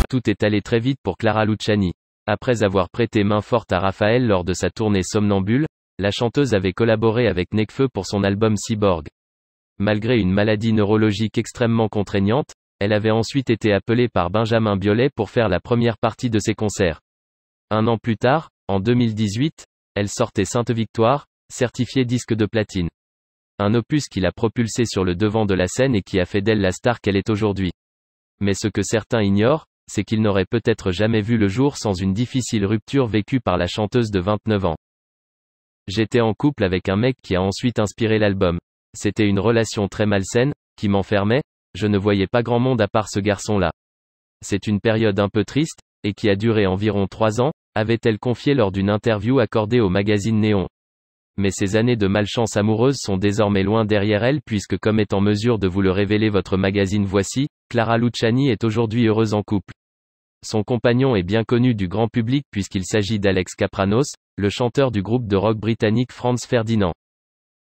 tout est allé très vite pour Clara Luciani. Après avoir prêté main forte à Raphaël lors de sa tournée Somnambule, la chanteuse avait collaboré avec Nekfeu pour son album Cyborg. Malgré une maladie neurologique extrêmement contraignante, elle avait ensuite été appelée par Benjamin Biolay pour faire la première partie de ses concerts. Un an plus tard, en 2018, elle sortait Sainte Victoire, certifiée disque de platine. Un opus qui l'a propulsée sur le devant de la scène et qui a fait d'elle la star qu'elle est aujourd'hui. Mais ce que certains ignorent, c'est qu'il n'aurait peut-être jamais vu le jour sans une difficile rupture vécue par la chanteuse de 29 ans. J'étais en couple avec un mec qui a ensuite inspiré l'album. C'était une relation très malsaine, qui m'enfermait, je ne voyais pas grand monde à part ce garçon-là. C'est une période un peu triste, et qui a duré environ 3 ans, avait-elle confié lors d'une interview accordée au magazine Néon. Mais ces années de malchance amoureuse sont désormais loin derrière elle puisque comme est en mesure de vous le révéler votre magazine Voici, Clara Luciani est aujourd'hui heureuse en couple. Son compagnon est bien connu du grand public puisqu'il s'agit d'Alex Kapranos, le chanteur du groupe de rock britannique Franz Ferdinand.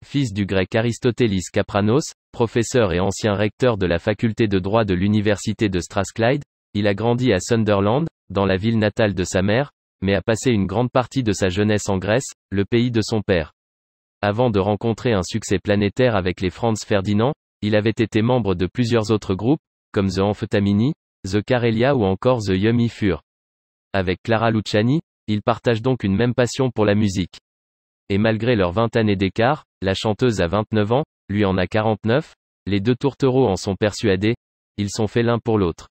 Fils du grec Aristotélis Kapranos, professeur et ancien recteur de la faculté de droit de l'université de Strathclyde, il a grandi à Sunderland, dans la ville natale de sa mère, mais a passé une grande partie de sa jeunesse en Grèce, le pays de son père. Avant de rencontrer un succès planétaire avec les Franz Ferdinand, il avait été membre de plusieurs autres groupes, comme The Amphetamini, The Karelia ou encore The Yummy Fur. Avec Clara Luciani, il partage donc une même passion pour la musique. Et malgré leurs 20 années d'écart, la chanteuse a 29 ans, lui en a 49, les deux tourtereaux en sont persuadés, ils sont faits l'un pour l'autre.